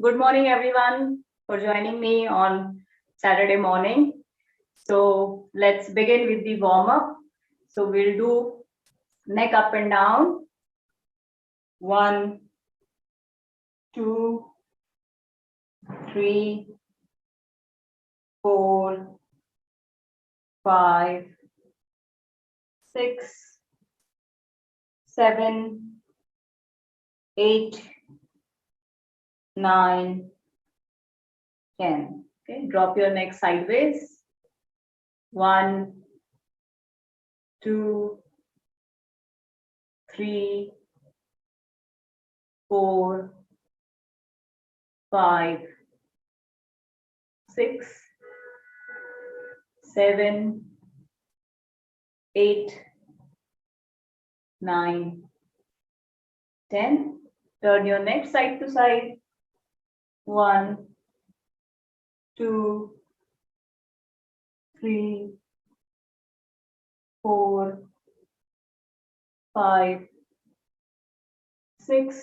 Good morning, everyone, for joining me on Saturday morning. So let's begin with the warm up. So we'll do neck up and down. 1, 2, 3, 4, 5, 6, 7, 8, 9, 10. Okay, drop your neck sideways. 1, 2, 3, 4, 5, 6, 7, 8, 9, 10. Turn your neck side to side. 1, 2, 3, 4, 5, 6,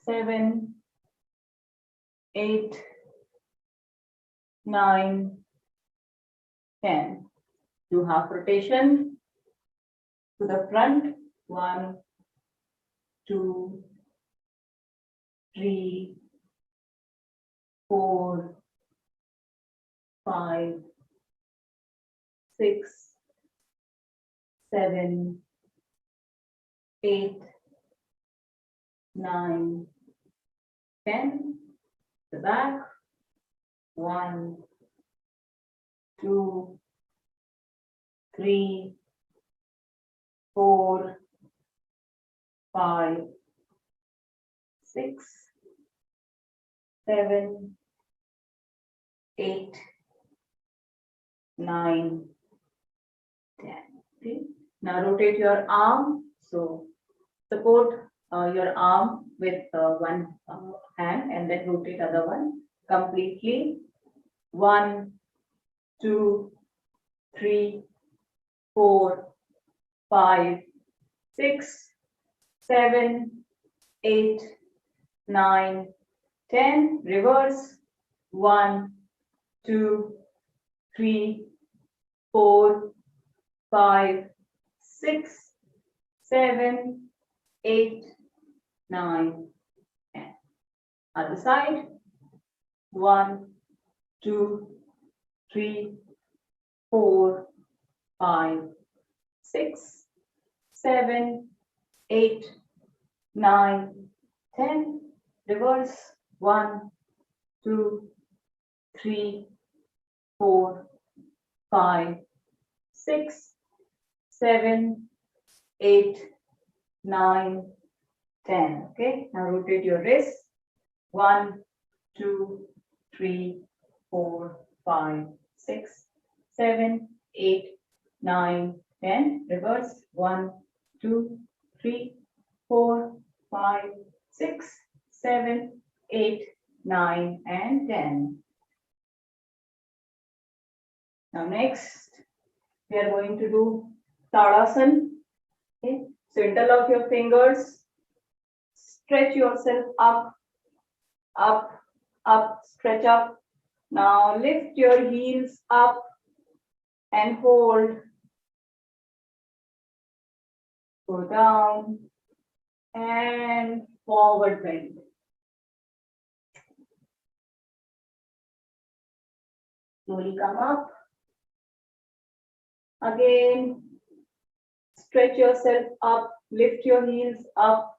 7, 8, 9, 10. Do half rotation to the front. 1, 2, 3, 4, 5, 6, 7, 8, 9, 10. The back. 1, 2, 3, 4, 5, 6, 7, 8, 9, 10. Okay. Now rotate your arm. So support your arm with one hand and then rotate other one completely. 1, 2, 3, 4, 5, 6, 7, 8, 9, 10. Reverse. 1, 2, 3, 4, 5, 6, 7, 8, 9, 10. Other side. 1, 2, 3, 4, 5, 6, 7, 8, 9, 10. Reverse. 1, 2, 3, 4, 5, 6, 7, 8, 9, 10. Okay. Now rotate your wrists. 1, 2, 3, 4, 5, 6, 7, 8, 9, 10. Reverse. 1, 2, 3, 4, 5, 6, 7, 8, 9, and 10. Now next, we are going to do Tadasana. Okay. So interlock your fingers, stretch yourself up, up, up, stretch up. Now lift your heels up and hold. Go down and forward bend. Slowly come up. Again, stretch yourself up, lift your heels up,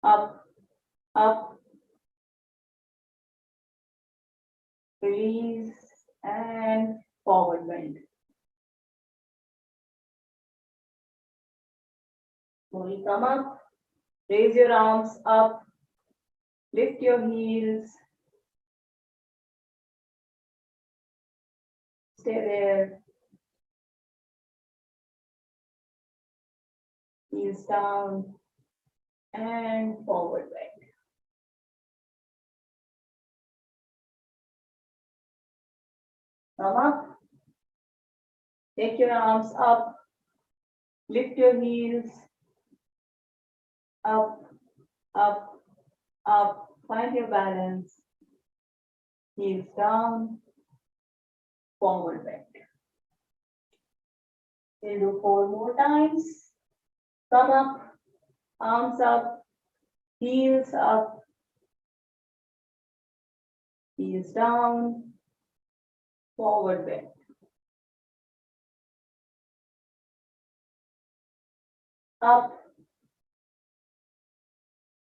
up, up. Release and forward bend. Slowly come up, raise your arms up, lift your heels. Stay there. Heels down and forward bend. Come up. Take your arms up. Lift your heels. Up, up. up, find your balance, heels down, forward bend. We'll do 4 more times. Come up, arms up, heels up, heels down, forward bend. Up,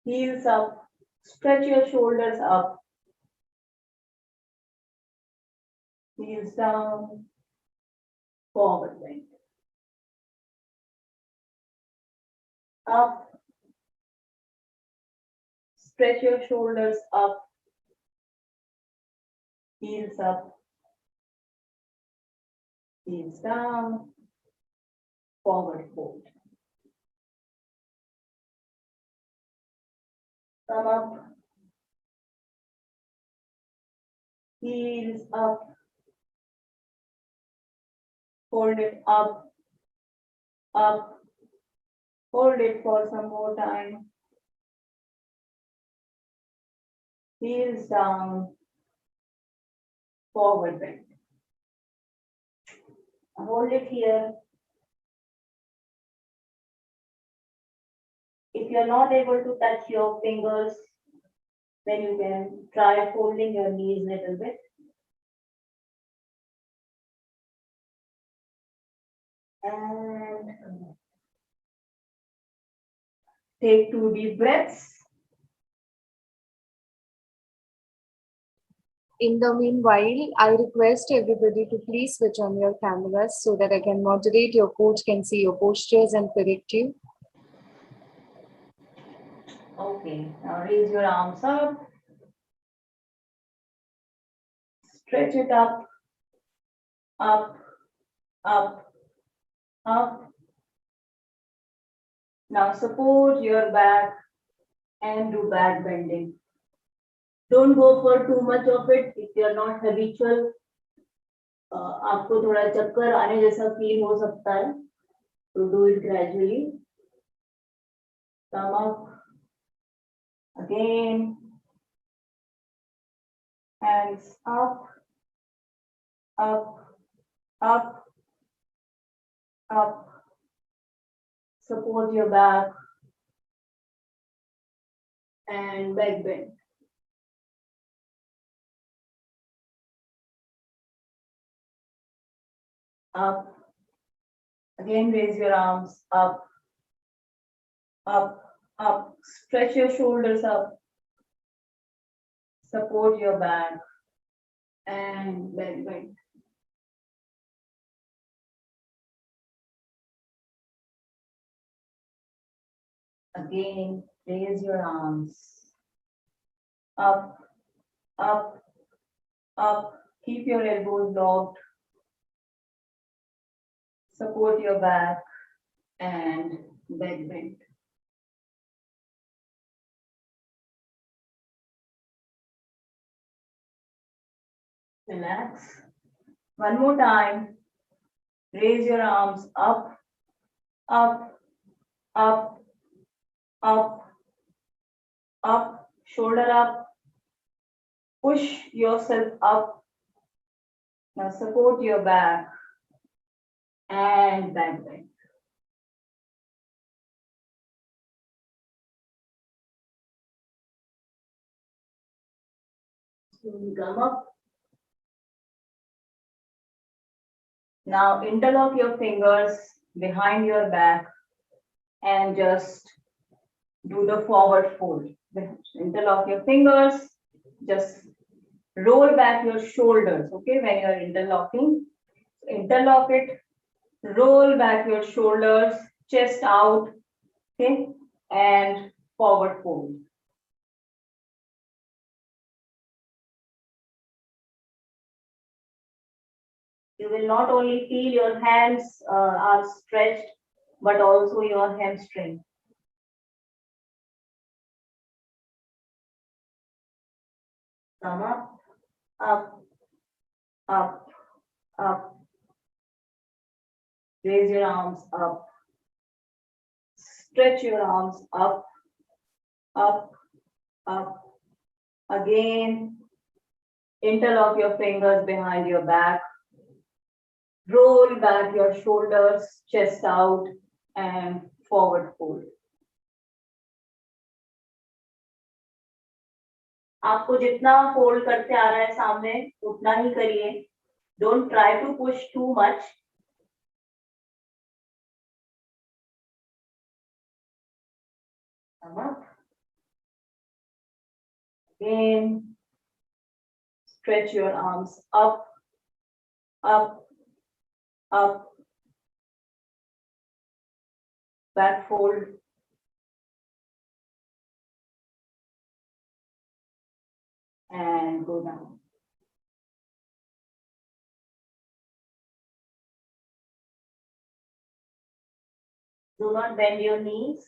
heels up, stretch your shoulders up, heels down, forward bend. Up, stretch your shoulders up, heels up, heels down, forward fold. Come up, heels up, hold it up, hold it for some more time. Heels down, forward bend. Hold it here. If you're not able to touch your fingers, then you can try folding your knees a little bit. And take 2 deep breaths. In the meanwhile, I request everybody to please switch on your cameras so that I can moderate, your coach can see your postures and correct you. Okay, now raise your arms up. Stretch it up, up, up, up. Now support your back and do back bending. Don't go for too much of it if you are not habitual. आपको थोड़ा चक्कर आने जैसा feel हो सकता है. So do it gradually. Come up. Again. Hands up, up, up, up. Support your back and back bend. Up. Again, raise your arms up, up, up. Stretch your shoulders up. Support your back and back bend. Again, raise your arms up, up, up. Keep your elbows locked. Support your back and back bend. Relax. One more time. Raise your arms up, up, up, up, up, shoulder up. Push yourself up. Now support your back and back bend. Slowly come up. Now interlock your fingers behind your back and just do the forward fold. Interlock your fingers, just roll back your shoulders, okay, when you are interlocking. Interlock it, roll back your shoulders, chest out, okay, and forward fold. You will not only feel your hands are stretched, but also your hamstring. Come up, up, up, up. Raise your arms up. Stretch your arms up, up, up. Again, interlock your fingers behind your back. Roll back your shoulders, chest out, and forward fold. आपको जितना fold करते आ रहा है सामने उतना ही करिए. Don't try to push too much. Come up. Again, stretch your arms up, up, up. Back fold. And go down. Do not bend your knees.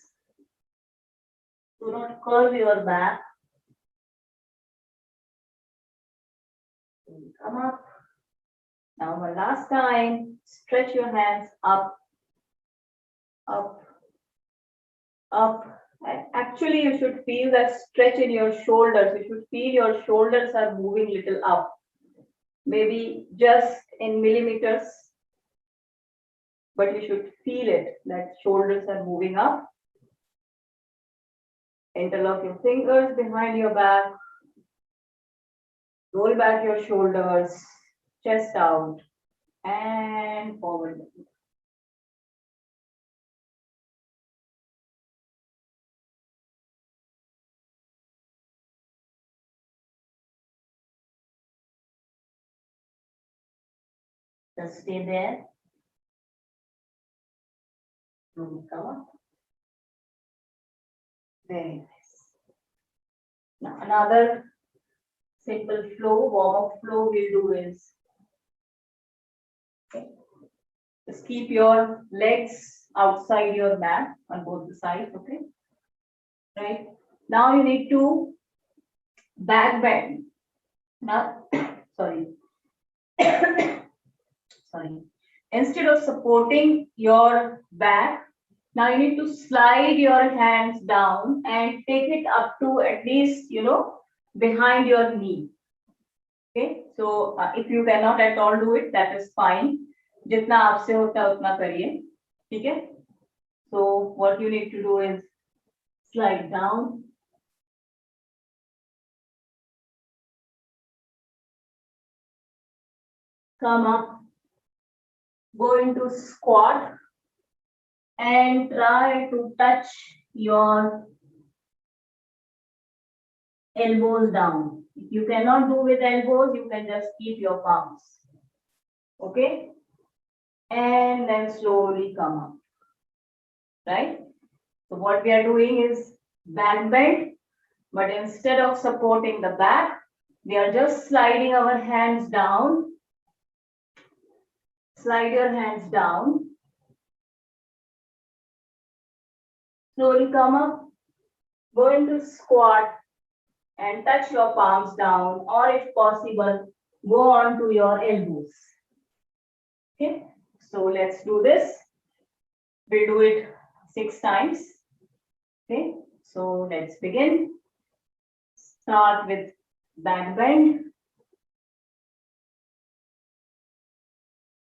Do not curve your back. Come up. Now one last time, stretch your hands up, up, up. And actually, you should feel that stretch in your shoulders. You should feel your shoulders are moving little up. Maybe just in millimeters, but you should feel it, that shoulders are moving up. Interlock your fingers behind your back. Roll back your shoulders, chest out, and forward. Just stay there. Come up. Very nice. Now another simple flow, warm-up flow we'll do is, okay, just keep your legs outside your mat on both the sides, okay? Right. Now you need to back bend. Now, sorry. Sorry. Instead of supporting your back, now you need to slide your hands down and take it up to at least, behind your knee. Okay, so if you cannot at all do it, that is fine. जितना आपसे होता है उतना करिए, ठीक है? So what you need to do is slide down. Come up. Go into squat and try to touch your elbows down. If you cannot do with elbows, you can just keep your palms. Okay? And then slowly come up. Right? So what we are doing is back bend, but instead of supporting the back, we are just sliding our hands down. Slide your hands down. Slowly come up. Go into squat and touch your palms down, or if possible, go on to your elbows. Okay, so let's do this. We'll do it 6 times. Okay, so let's begin. Start with back bend.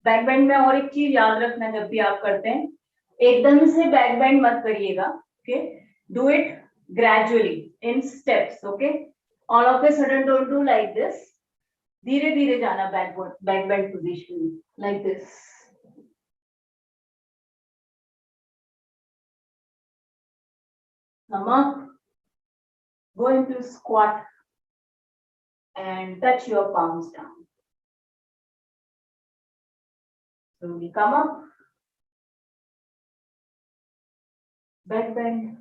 Back bend में और एक चीज याद रखना, जब भी आप करते हैं एकदम से बैक बेंड मत करिएगा. Okay, do it gradually in steps. Okay, all of a sudden don't do like this. धीरे धीरे जाना back bend position like this. Come up, go into squat and touch your palms down. Slowly come up, back bend,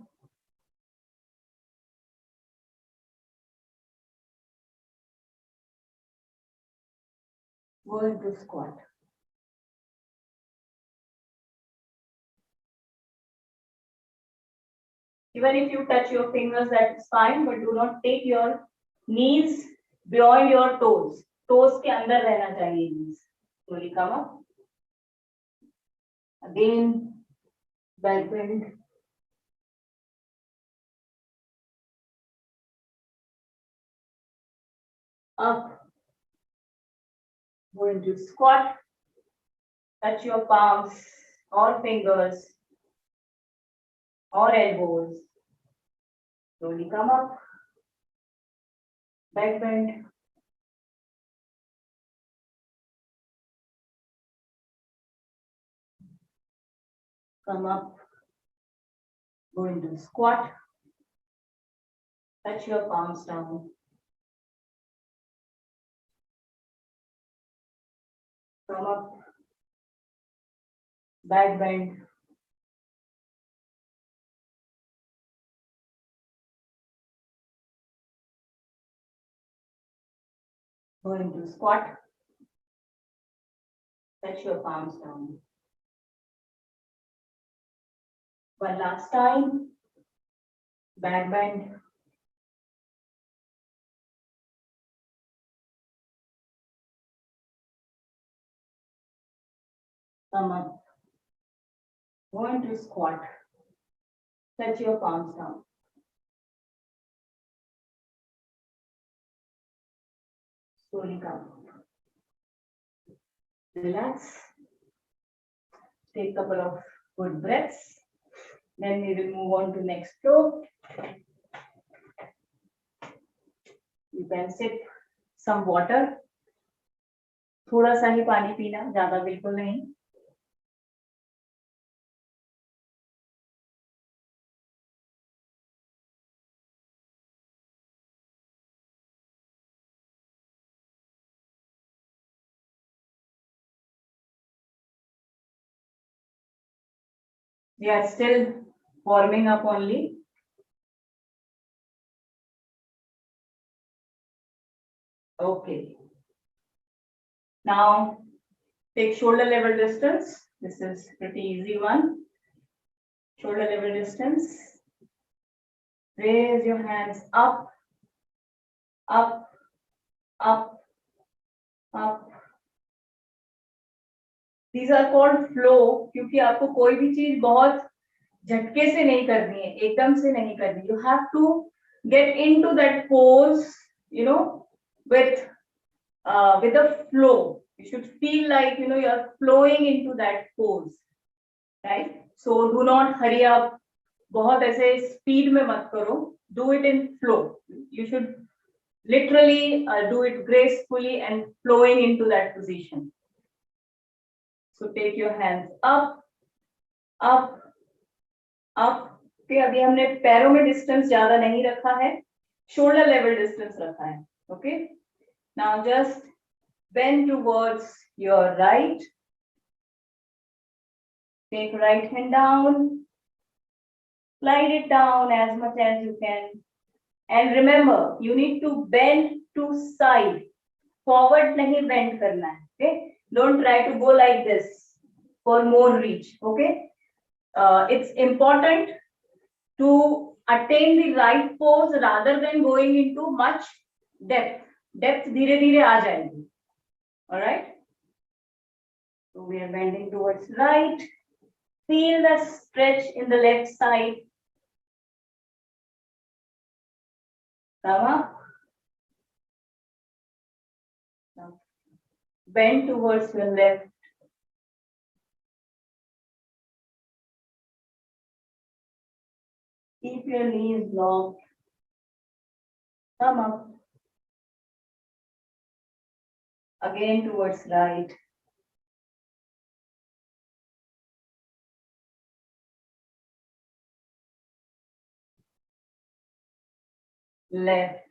go into squat. Even if you touch your fingers, that is fine, but do not take your knees beyond your toes. Toes के अंदर रहना चाहिए knees. Slowly come up. Again, back bend. up, go into squat, touch your palms or fingers or elbows, slowly come up, back bend, come up, go into squat, touch your palms down, come up, back bend, go into squat, touch your palms down. One last time, back bend, come up, go into squat, touch your palms down. Slowly come. Relax. Take a couple of good breaths. Then we will move on to next flow. You can sip some water. थोड़ा सा ही पानी पीना, ज्यादा बिल्कुल नहीं. We are still warming up only. Okay. Now take shoulder level distance. This is pretty easy one. Shoulder level distance. Raise your hands up, up, up, up. These are called flow क्योंकि आपको कोई भी चीज बहुत झटके से नहीं करनी है, एकदम से नहीं करनी. You have to get into that pose, you know, with a flow. You should feel like you are flowing into that pose, right? So do not hurry up. बहुत ऐसे speed में मत करो. Do it in flow. You should literally do it gracefully and flowing into that position. So take your hands up, up, up. Okay, अभी हमने पैरों में distance ज़्यादा नहीं रखा है, shoulder level distance रखा है. Okay. Now just bend towards your right. Take right hand down. Slide it down as much as you can. And remember, you need to bend to side. Forward नहीं bend करना है. Okay. Don't try to go like this for more reach. Okay. It's important to attain the right pose rather than going into much depth. Depth धीरे धीरे आ जाएगी. All right. So we are bending towards right. Feel the stretch in the left side. Come up. Now bend towards your left. Keep your knees long. Come up. Again towards right. Left.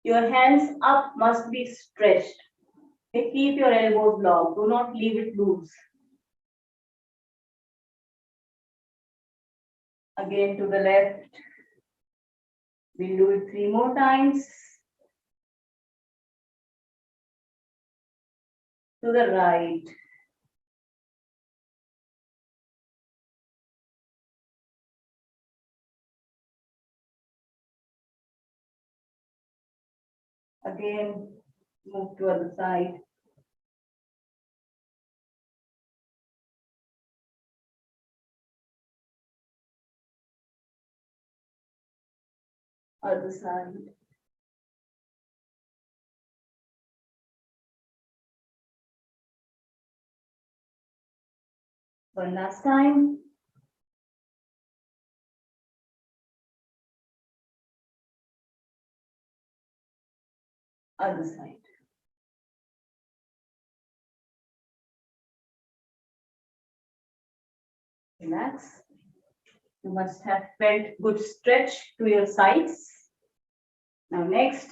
Your hands up must be stretched. Okay, keep your elbows long. Do not leave it loose. Again to the left. We'll do it 3 more times. To the right. Again, move to other side. other side. One last time. Other side. Relax. You must have felt good stretch to your sides. Now next,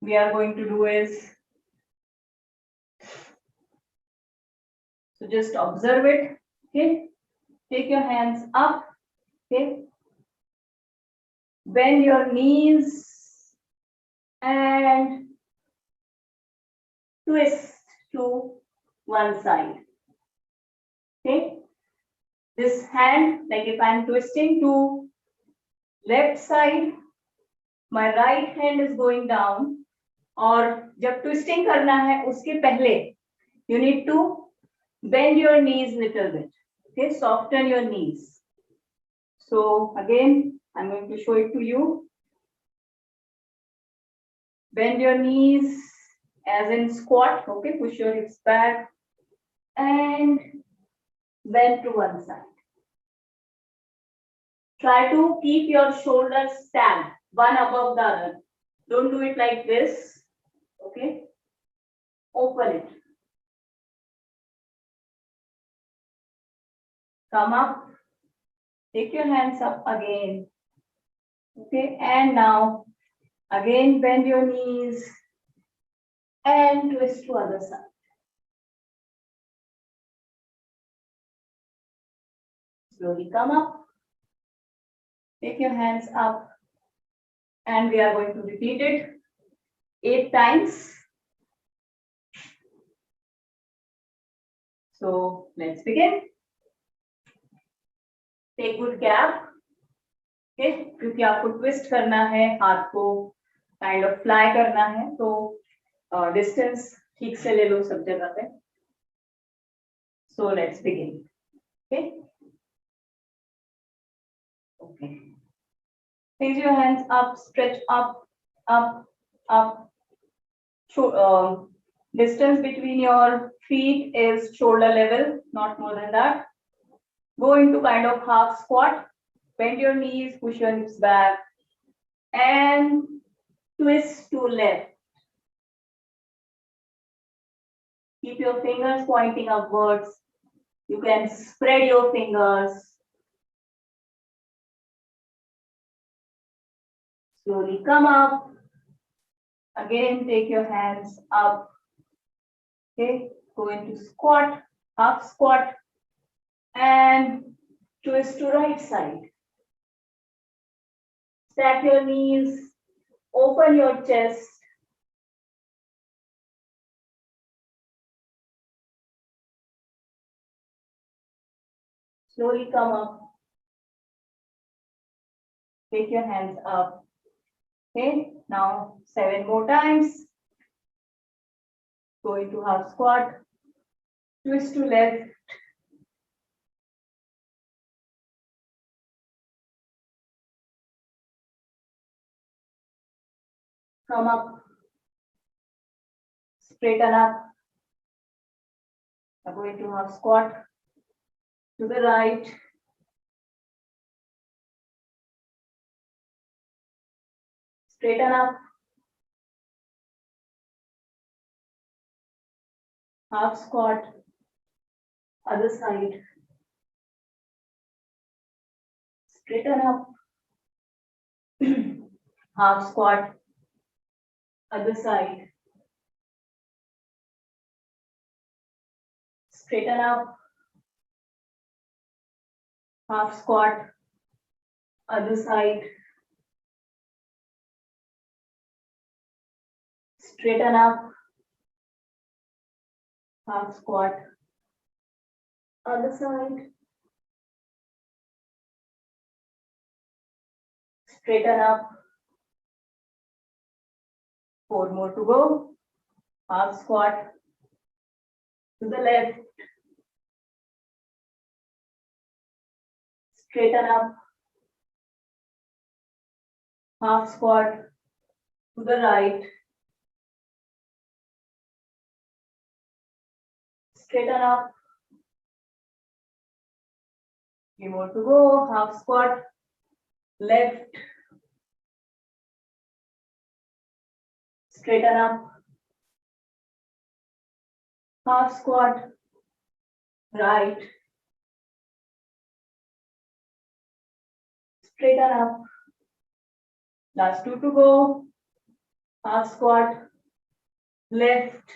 we are going to do is, so just observe it, okay? Take your hands up, okay? Bend your knees and twist to one side, okay? This hand, like if I'm twisting to left side, my right hand is going down. और जब twisting करना है उसके पहले you need to bend your knees little bit, okay? Soften your knees. So again, I'm going to show it to you. Bend your knees as in squat, okay? Push your hips back and bend to one side. Try to keep your shoulders stacked, one above the other. Don't do it like this, okay? Open it. Come up. Take your hands up again. Okay, and now again bend your knees and twist to other side. Slowly come up. Take your hands up. And we are going to repeat it 8 times. So let's begin. Take good gap. Okay, क्योंकि आपको twist करना है, हाथ को kind of fly करना है, तो distance ठीक से ले लो सब जगह पे. So let's begin. Okay. Okay. Raise your hands up, stretch up, up, up. Distance between your feet is shoulder level, not more than that. Go into kind of half squat. Bend your knees, push your hips back, and twist to left. Keep your fingers pointing upwards. You can spread your fingers. Slowly come up. Again, take your hands up. Okay, go into squat, half squat, and twist to right side. Stack your knees, open your chest. Slowly come up. Take your hands up. Okay, now 7 more times. Go into half squat. Twist to left. Come up. Straighten up. Now go into half squat. To the right. Straighten up. Half squat. Other side. Straighten up. Half squat. Other side. Straighten up. Half squat. Other side. Straighten up. Half squat. Other side. Straighten up. 4 more to go. Half squat. To the left. Straighten up. half squat to the right, straighten up, 3 more to go, half squat, left, straighten up, half squat, right, straighten up, last 2 to go, half squat, left,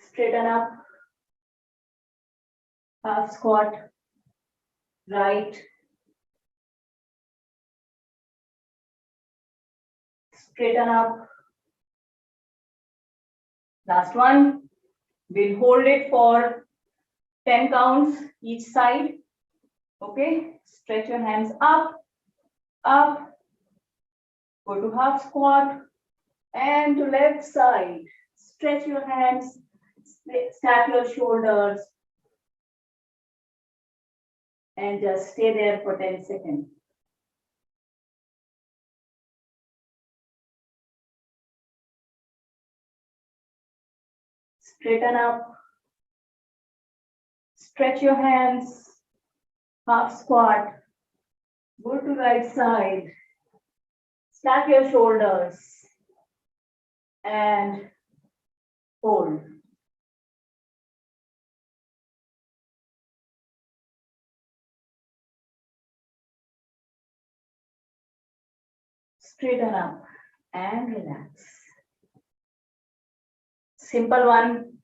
straighten up, half squat, right, straighten up, last one, we'll hold it for 10 counts each side, okay, stretch your hands up, go to half squat, and to left side, stretch your hands, stack your shoulders, and just stay there for 10 seconds. Straighten up, stretch your hands, half squat, go to right side, stack your shoulders, and hold. Straighten up and relax. Simple one,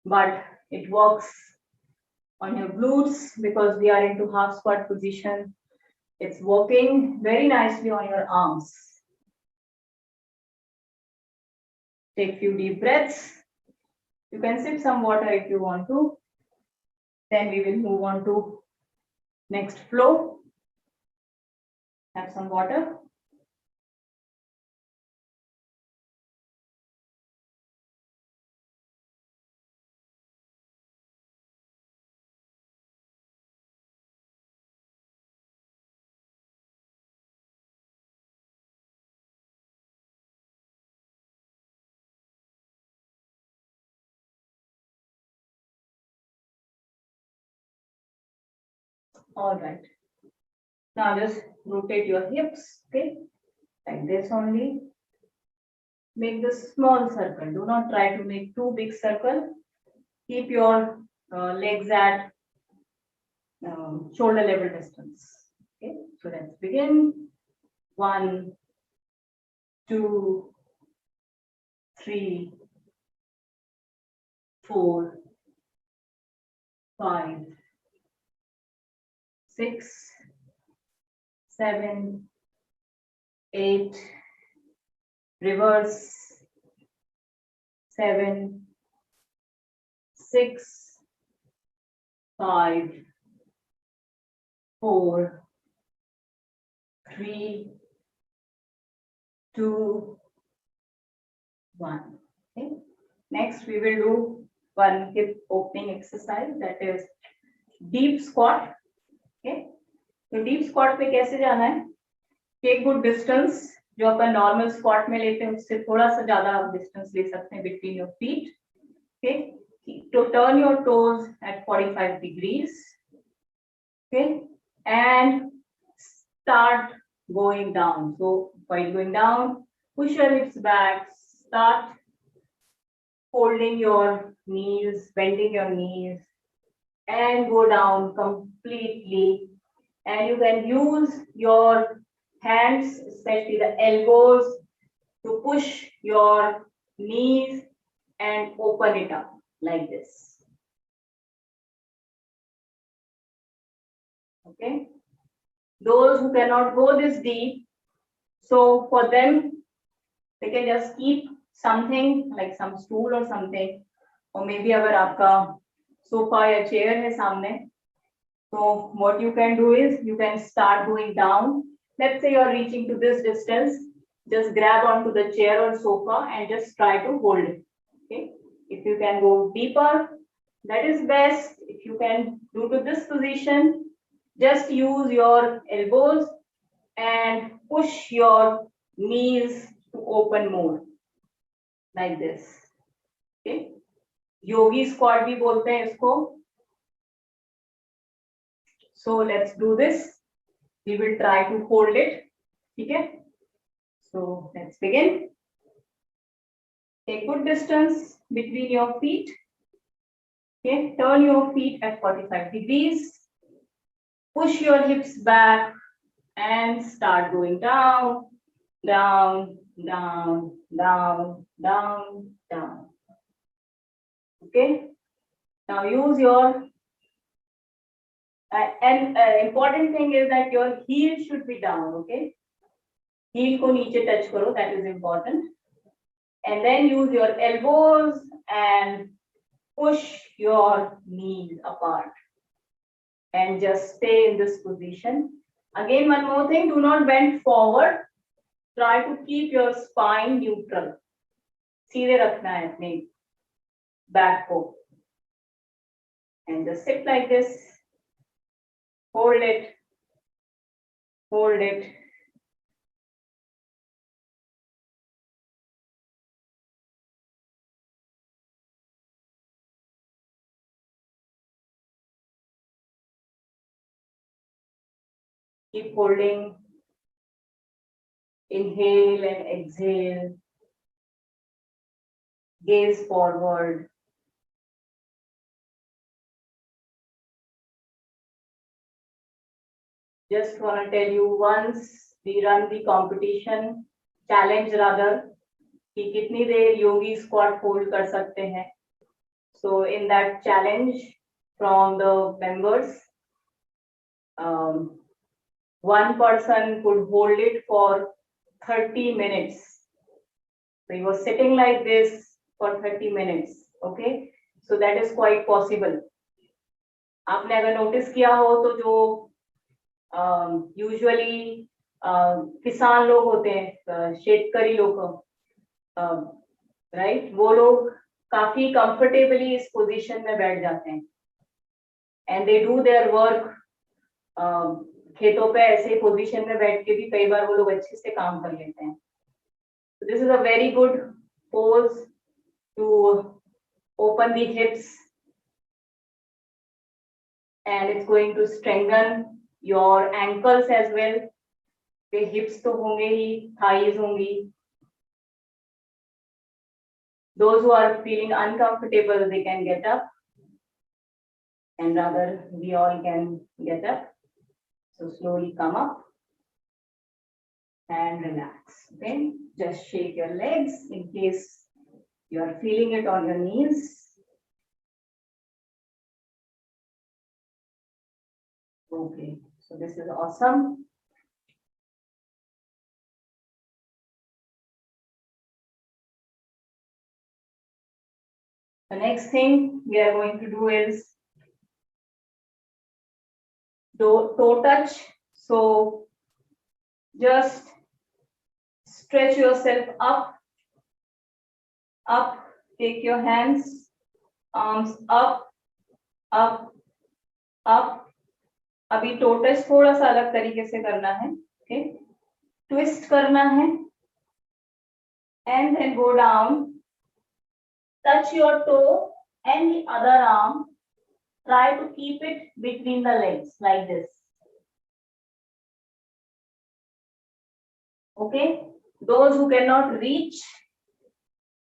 but it works on your glutes because we are into half squat position. It's working very nicely on your arms. Take few deep breaths. You can sip some water if you want to. Then we will move on to next flow. Have some water. All right. Now just rotate your hips, okay? Like this only. Make this small circle. Do not try to make too big circle. Keep your legs at shoulder level distance. Okay, so let's begin. 1, 2, 3, 4, 5, 6, 7, 8, reverse, 7, 6, 5, 4, 3, 2, 1. Okay. Next, we will do one hip opening exercise, that is deep squat. Okay. तो deep squat पे कैसे जाना है? Take good distance, जो अपन normal squat में लेते हैं उससे थोड़ा सा ज्यादा आप डिस्टेंस ले सकते हैं between your feet. Okay, to turn your toes at 45 degrees. Okay, and start going down. So while going down, push your hips back, start folding your knees, bending your knees, and go down completely. And you can use your hands, especially the elbows, to push your knees and open it up like this. Okay. Those who cannot go this deep, so for them, they can just keep something like some stool or something, or maybe अगर आपका sofa या chair है सामने, so what you can do is you can start going down. Let's say you're reaching to this distance, just grab onto the chair or sofa and just try to hold it. Okay. If you can go deeper, that is best. If you can do to this position, Just use your elbows and push your knees to open more, like this. Okay. Yogi squat भी बोलते हैं इसको. So let's do this. We will try to hold it. Okay. So let's begin. Take good distance between your feet. Okay. Turn your feet at 45 degrees. Push your hips back and start going down, down, down, down, down, down. Okay. Now use your important thing is that your heel should be down. Okay. Heel ko niche touch karo. That is important. And then use your elbows and push your knees apart. And just stay in this position. Again, one more thing, do not bend forward. Try to keep your spine neutral. सीधे रखना है अपने back को. And just sit like this. Hold it. Hold it. Keep holding. Inhale and exhale. Gaze forward. Just want to tell you, once we run the competition, challenge rather, कि कितनी देर योगी squat hold कर सकते हैं. So in that challenge from the members, one person could hold it for 30 minutes. So he was sitting like this for 30 minutes. Okay, so that is quite possible. आपने अगर notice किया हो तो जो usually किसान लोग होते हैं, शेतकरी लोग, right, वो लोग काफी comfortably इस position में बैठ जाते हैं. And they do their work. खेतों पे ऐसे पोजीशन में बैठ के भी कई बार वो लोग अच्छे से काम कर लेते हैं. This is a very good pose to open the hips, and it's going to strengthen your ankles as well. The hips तो होंगे ही, thighs होंगी. Those who are feeling uncomfortable, they can get up, and rather we all can get up. So slowly come up and relax. Okay, just shake your legs in case you are feeling it on your knees. Okay, so this is awesome. The next thing we are going to do is toe touch. So just stretch yourself up, up, take your hands, arms up, up, up. अभी toe touch थोड़ा सा अलग तरीके से करना है. Okay, twist करना है, and then go down. Touch your toe and the other arm. Try to keep it between the legs like this. Okay, those who cannot reach,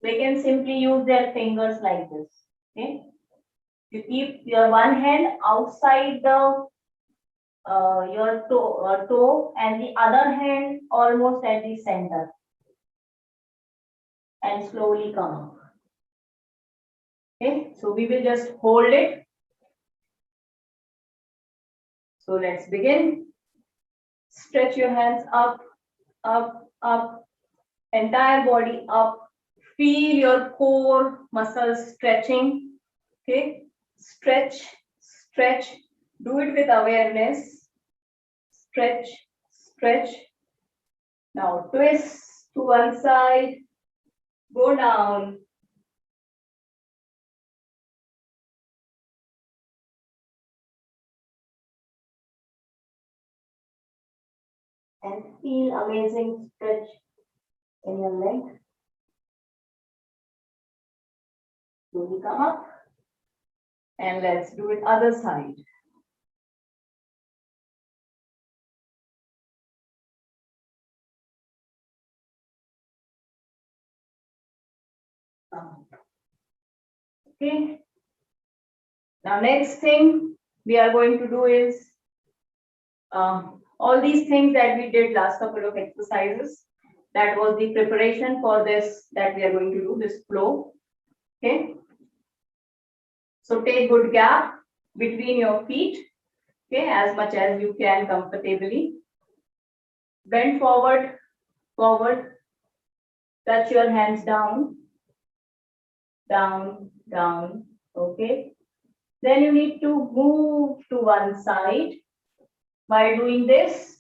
they can simply use their fingers like this. Okay, you keep your one hand outside the your toe and the other hand almost at the center, and slowly come up. Okay, so we will just hold it. So let's begin. Stretch your hands up, up, up, entire body up. Feel your core muscles stretching. Okay, stretch, stretch. Do it with awareness. Stretch, stretch. Now twist to one side. Go down. and feel amazing stretch in your leg. Slowly come up and let's do it other side. Okay. Now next thing we are going to do is all these things that we did last couple of exercises. That was the preparation for this that we are going to do, this flow. Okay. So take good gap between your feet. Okay, as much as you can comfortably. Bend forward, forward. Touch your hands down, down, down. Okay. Then you need to move to one side. By doing this,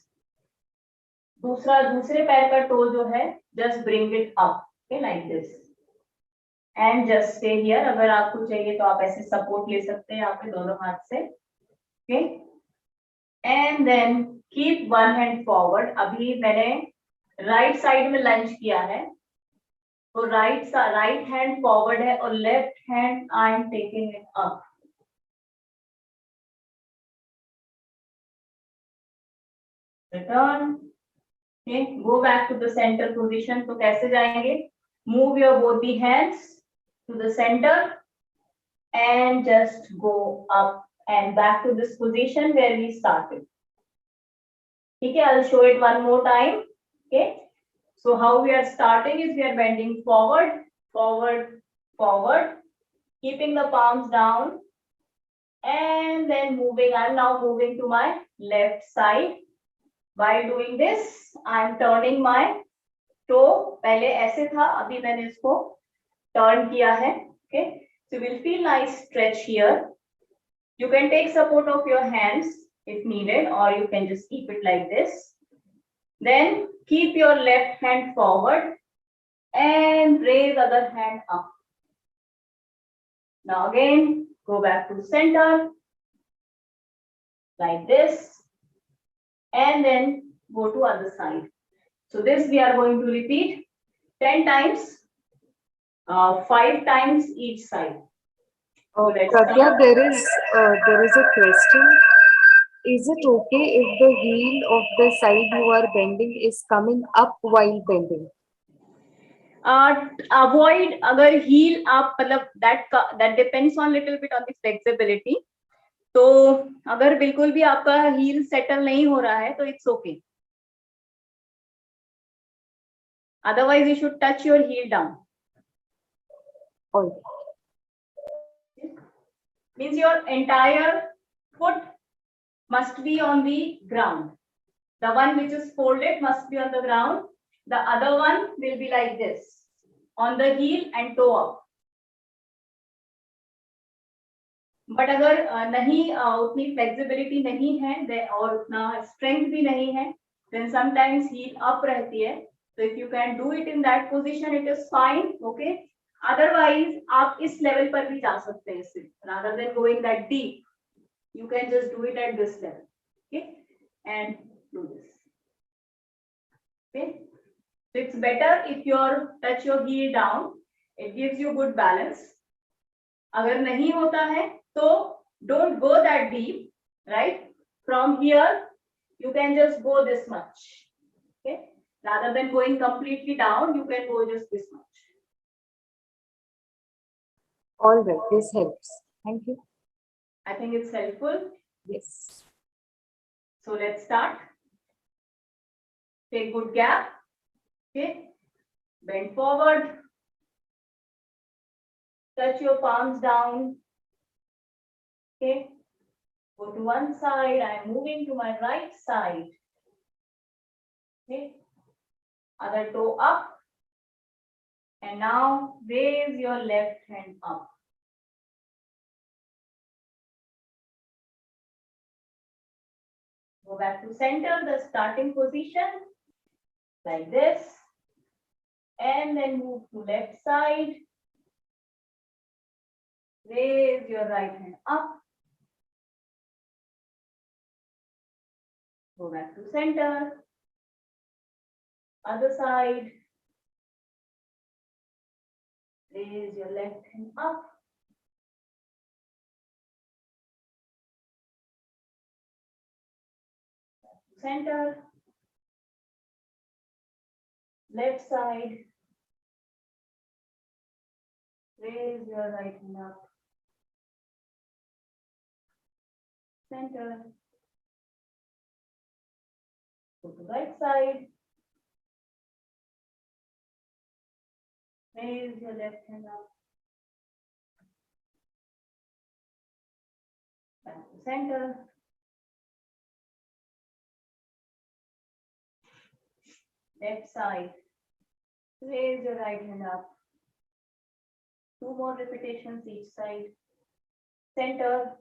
दूसरे पैर का toe जो है, just bring it up, okay, like this. And just stay here. अगर आपको चाहिए तो आप ऐसे support ले सकते हैं यहाँ पे दोनों हाथ से, okay. And then keep one hand forward. अभी मैंने right side में lunge किया है, तो right hand forward है और left hand I am taking it up. Return. Okay, go back to the center position. तो कैसे जाएंगे? Move your both the hands to the center and just go up and back to this position where we started. Okay, I'll show it one more time. Okay, so how we are starting is we are bending forward, forward, forward, keeping the palms down, and then moving. I'm now moving to my left side. By doing this, I'm turning my toe. पहले ऐसे था, अभी मैंने इसको turn किया है. Okay, so we'll feel nice stretch here. You can take support of your hands if needed, or you can just keep it like this. Then keep your left hand forward and raise other hand up. Now again, go back to center like this. And then go to other side. So this we are going to repeat 10 times, 5 times each side. Pragya, there is a question. Is it okay if the heel of the side you are bending is coming up while bending? Avoid अगर heel up, मतलब that depends on little bit on the flexibility. तो अगर बिल्कुल भी आपका heel settle नहीं हो रहा है तो it's okay. Otherwise, you should touch your heel down. All. Means your entire foot must be on the ground. The one which is folded must be on the ground. The other one will be like this, on the heel and toe up. But अगर नहीं उतनी flexibility नहीं है और उतना strength भी नहीं है, then sometimes heel up रहती है. So if you can do it in that position, it is fine, okay. Otherwise, आप इस level पर भी जा सकते हैं इससे. Rather than going that deep, you can just do it at this level, okay, and do this. Okay, so it's better if you touch your heel down. It gives you good balance. अगर नहीं होता है तो don't go that deep, right? From here, you can just go this much, okay? Rather than going completely down, you can go just this much. All right, this helps. Thank you. I think it's helpful. Yes. So let's start. Take good gap, okay? Bend forward. Touch your palms down. Okay, go to one side. I'm moving to my right side. Okay, other toe up. And now raise your left hand up. Go back to center, the starting position, like this. And then move to left side. Raise your right hand up. Go back to center. Other side. Raise your left hand up. Center. Left side. Raise your right hand up. Center. Go to right side. Raise your left hand up. Back to center. Left side. Raise your right hand up. 2 more repetitions each side. Center.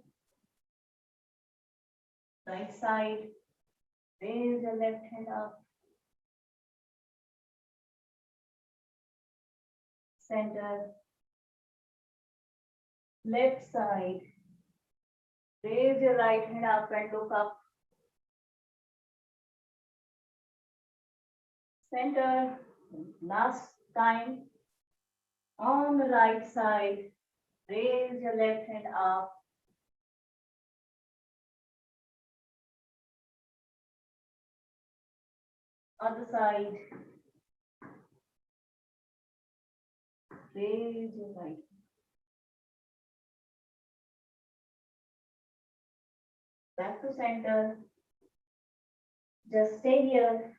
Right side. Raise your left hand up. Center. Left side. Raise your right hand up and look up. Center. Last time. On the right side. Raise your left hand up. Other side. Raise your right. Back to center. Just stay here.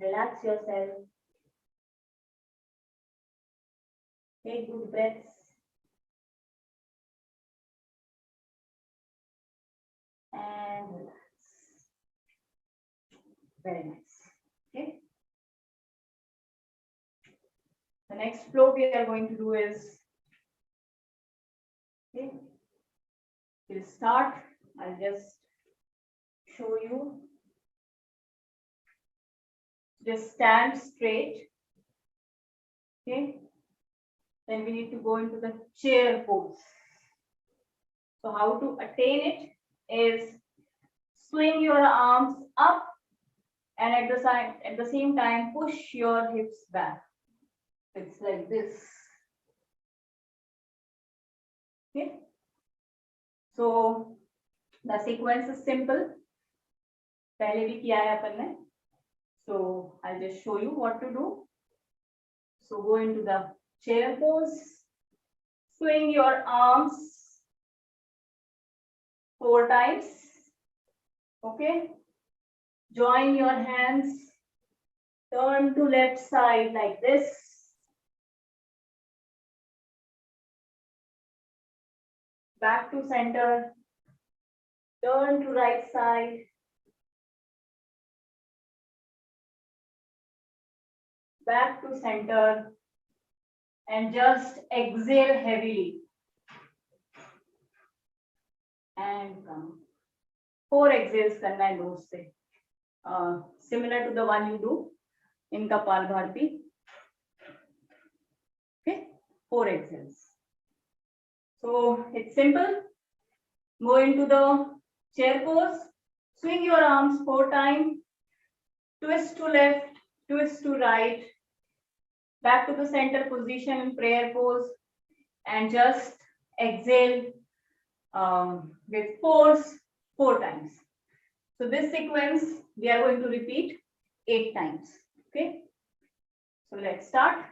Relax yourself. Take good breaths. And relax. Very nice. Okay. The next flow we are going to do is, okay, we'll start. I'll just show you. Just stand straight. Okay. Then we need to go into the chair pose. So how to attain it is swing your arms up and at the same time push your hips back. It's like this. Okay. So the sequence is simple. पहले भी किया है अपन ने. So I'll just show you what to do. So go into the chair pose. Swing your arms 4 times. Okay. Join your hands. Turn to left side like this. Back to center. Turn to right side. Back to center. And just exhale heavily. And come. 4 exhales करना है nose से. Similar to the one you do in Kapalbharti. Okay, 4 exhales. So it's simple. Go into the chair pose. Swing your arms 4 times. Twist to left, twist to right. Back to the center position in prayer pose. And just exhale with force 4 times. So this sequence we are going to repeat 8 times. Okay. So let's start.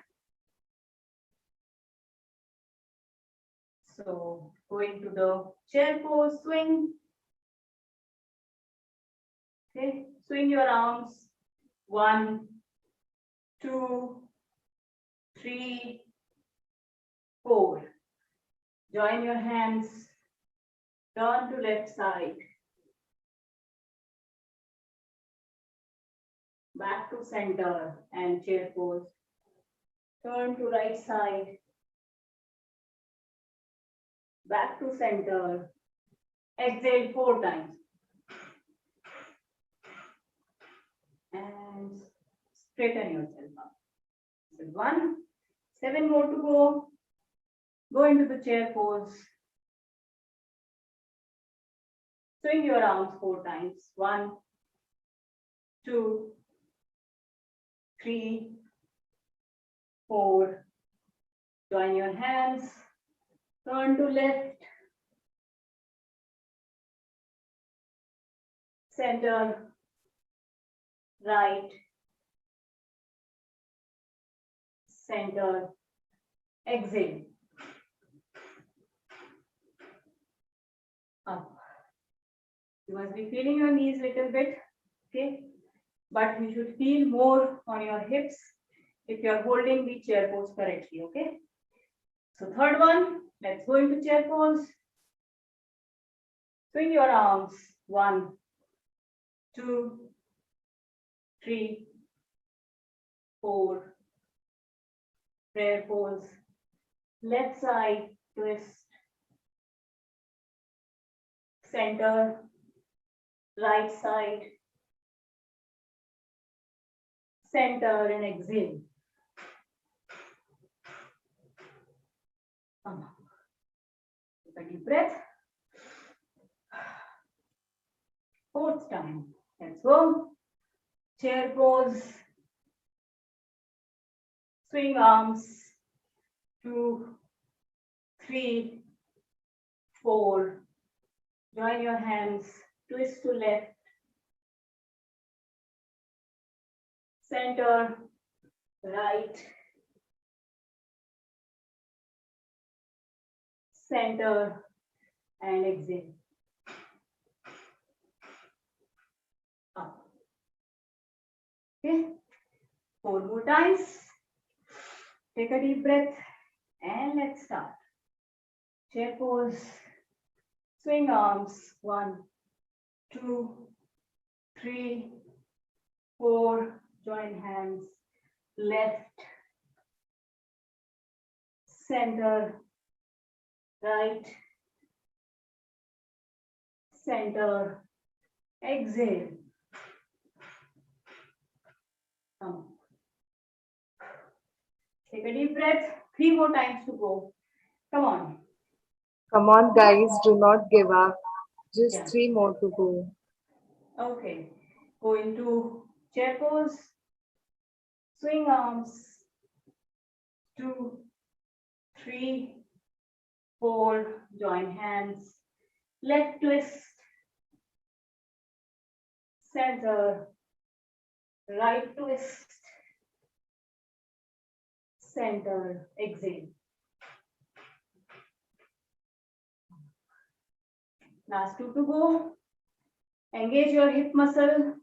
So going to the chair pose, swing. Okay, swing your arms. 1, 2, 3, 4. Join your hands. Turn to left side. Back to center and chair pose. Turn to right side. Back to center. Exhale 4 times. And straighten yourself up. So 1, 7 more to go. Go into the chair pose. Swing your arms 4 times. 1, 2, 3, 4. Join your hands. Turn to left. Center. Right. Center. Exhale. Up. You must be feeling your knees little bit. Okay. But you should feel more on your hips if you are holding the chair pose correctly. Okay. So third one, let's go into chair pose. Swing your arms. 1, 2, 3, 4. Prayer pose. Left side twist. Center. Right side. Center and exhale. Take a deep breath. Fourth time. Let's go. Chair pose. Swing arms. 2, 3, 4. Join your hands. Twist to left. Center. Right. Center and exhale. Up. Okay. 4 more times. Take a deep breath and let's start. Chair pose. Swing arms. 1, 2, 3, 4. Join hands. Left. Center. Right. Center. Exhale. Come. Take a deep breath. 3 more times to go. Come on. Come on, guys, do not give up. Just Yeah. 3 more to go. Okay. Go into chair pose. Swing arms. 2, 3, 4. Join hands. Left twist. Center. Right twist. Center. Exhale. Last 2 to go. Engage your hip muscle.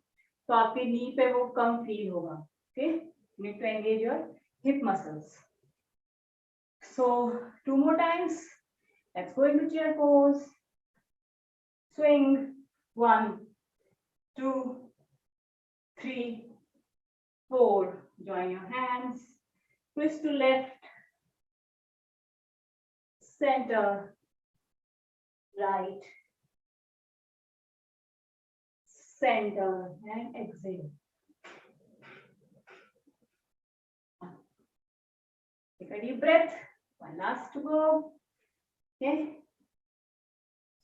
तो आपके नी पे वो कम feel होगा. Okay. You need to engage your hip muscles. So 2 more times. Let's go into chair pose. Swing. 1, 2, 3, 4. Join your hands. Twist to left. Center. Right. Center and exhale. Take a deep breath. One last to go. Okay.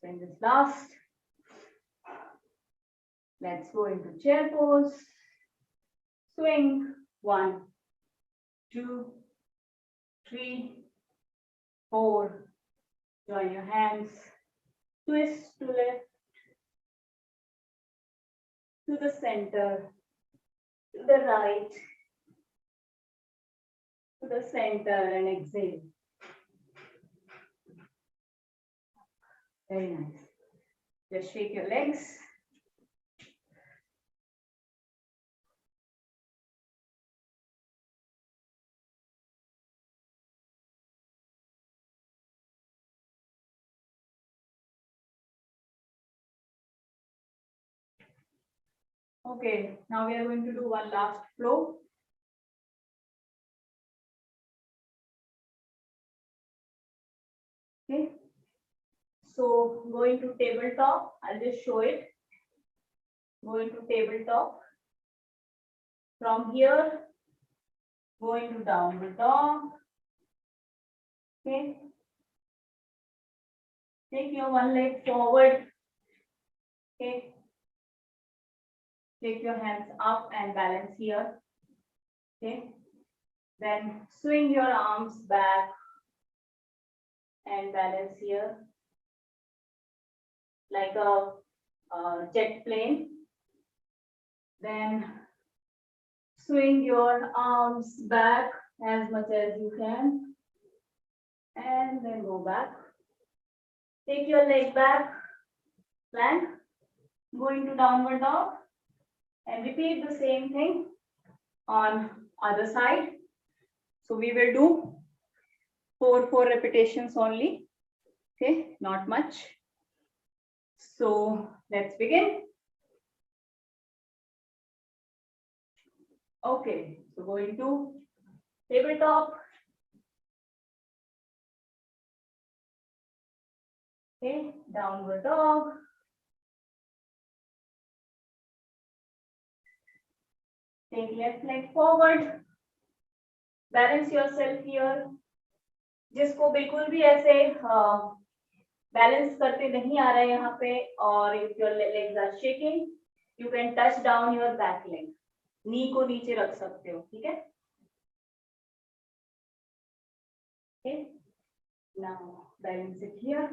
So in this last, let's go into chair pose. Swing. 1, 2, 3, 4. Join your hands. Twist to left. To the center. To the right. To the center and exhale. Very nice. Just shake your legs. Okay, now we are going to do one last flow. Okay. So going to tabletop, I'll just show it. Going to tabletop. From here, going to downward dog. Okay. Take your one leg forward. Okay. Take your hands up and balance here. Okay. Then swing your arms back and balance here like a jet plane. Then swing your arms back as much as you can and then go back. Take your leg back, plank, go into downward dog and repeat the same thing on other side. So we will do four repetitions only. Okay, not much. So let's begin. Okay, so going to tabletop. Okay, downward dog. Take left leg forward. Balance yourself here. जिसको बिल्कुल भी ऐसे balance करते नहीं आ रहा है यहाँ पे और if your legs are shaking, you can touch down your back leg. नी को नीचे रख सकते हो, ठीक है? Okay. Now balance it here.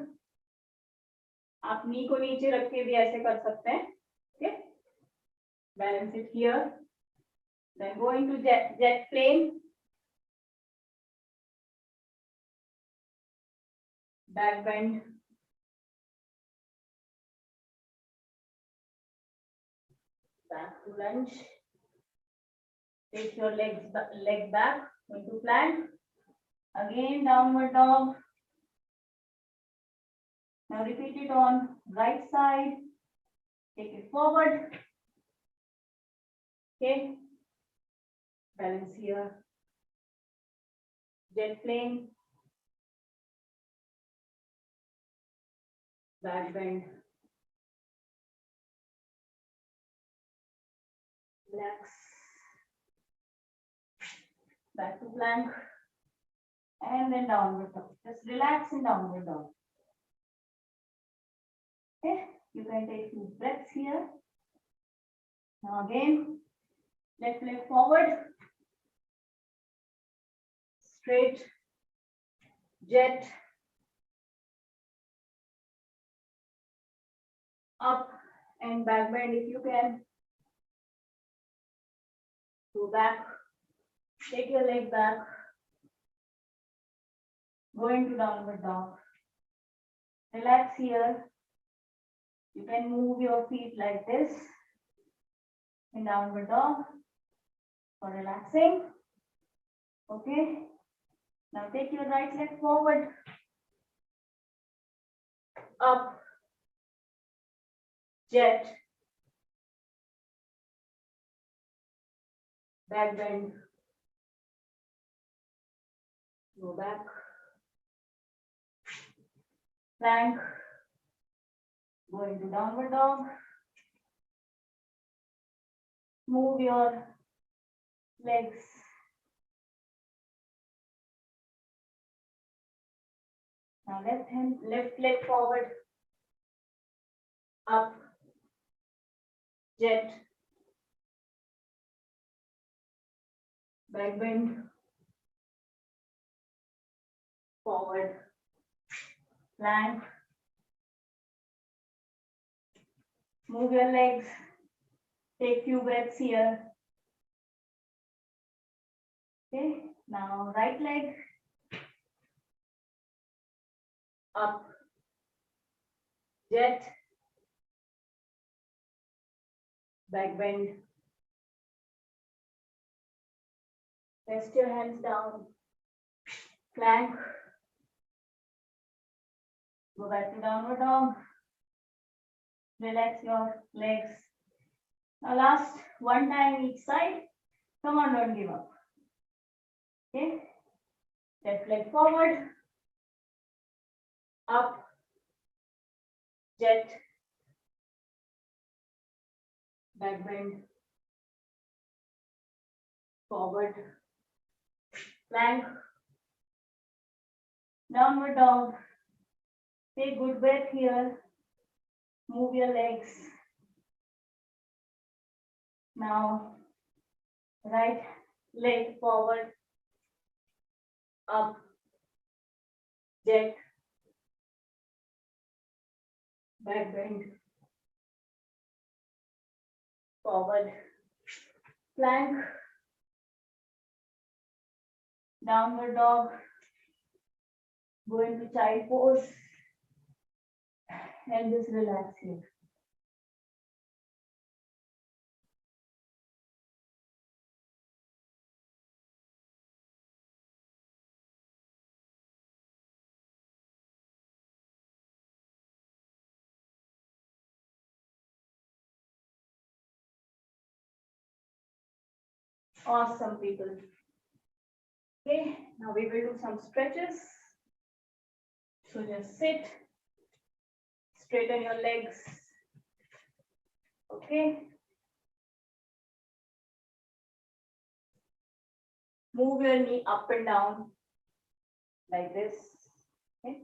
आप नी को नीचे रख के भी ऐसे कर सकते हैं, okay? Balance it here. Then go into jet plane. Back bend. Back to lunge. Take your leg back into plank. Again downward dog. Now repeat it on right side. Take it forward. Okay. Balance here. Jet plane. Back bend. Relax. Back to plank. And then downward dog. Just relax in downward dog. Okay. You can take 2 breaths here. Now again, left leg forward. Straight. Jet. Up and back bend if you can. Go back. Take your leg back. Go into downward dog. Relax here. You can move your feet like this in downward dog for relaxing. Okay. Now take your right leg forward. Up. Jet. Back bend. Go back. Plank. Go into downward dog. Move your legs. Now left leg forward. Up. Jet. Back bend. Forward. Plank. Move your legs. Take few breaths here. Okay. Now right leg. Up. Jet. Back bend. Rest your hands down. Plank. Go back to downward dog. Relax your legs. Now last one time each side. Come on, don't give up. Okay. Left leg forward. Up. Jet. Back bend. Forward. Plank. Downward dog. Take good breath here. Move your legs. Now, right leg forward, up, jet, back bend, forward, plank, downward dog, go into child pose, and just relax here. Awesome, people. Okay, now we will do some stretches. So just sit, straighten your legs. Okay. Move your knee up and down like this. Okay.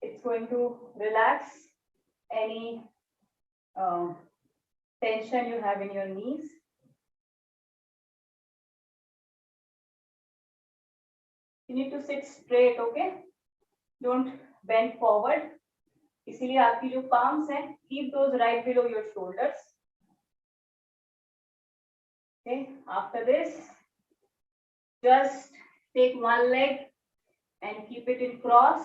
It's going to relax any tension you have in your knees. You need to sit straight, okay? Don't bend forward. इसीलिए आपकी जो palms हैं, keep those right below your shoulders. Okay, after this, just take one leg and keep it in cross.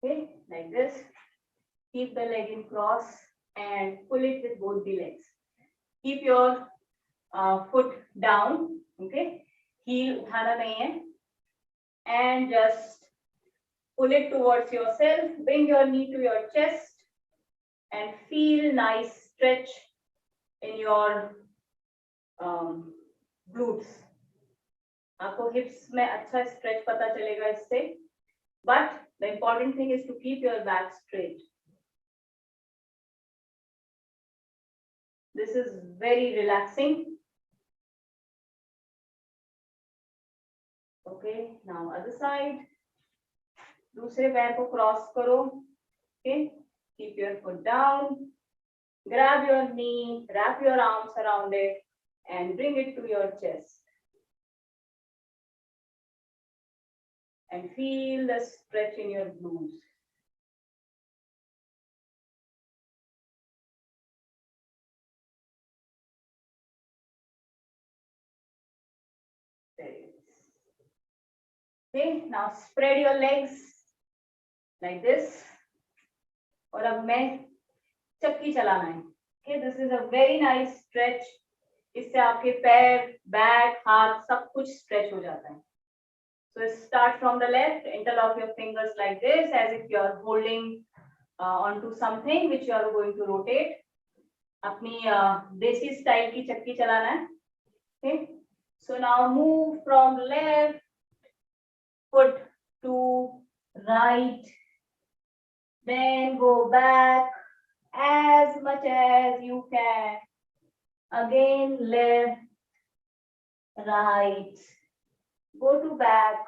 Okay, like this. Keep the leg in cross and pull it with both the legs. Keep your foot down, okay? Heel uthana nahi hai. And just pull it towards yourself. Bring your knee to your chest and feel nice stretch in your glutes. आपको hips में अच्छा stretch पता चलेगा इससे. But the important thing is to keep your back straight. This is very relaxing. Okay, now other side. दूसरे पैर को cross करो. Okay, keep your foot down. Grab your knee, wrap your arms around it, and bring it to your chest. And feel the stretch in your glutes. There it is. Okay, now spread your legs like this. और अब मैं चक्की चलाना है. Okay, this is a very nice stretch. इससे आपके पैर, back, हाथ सब कुछ stretch हो जाता है. So start from the left, interlock your fingers like this as if you are holding onto something which you are going to rotate. अपनी देसी style की चक्की चलाना है. Okay. So now move from left foot to right. Then go back as much as you can. Again left, right. Go to back.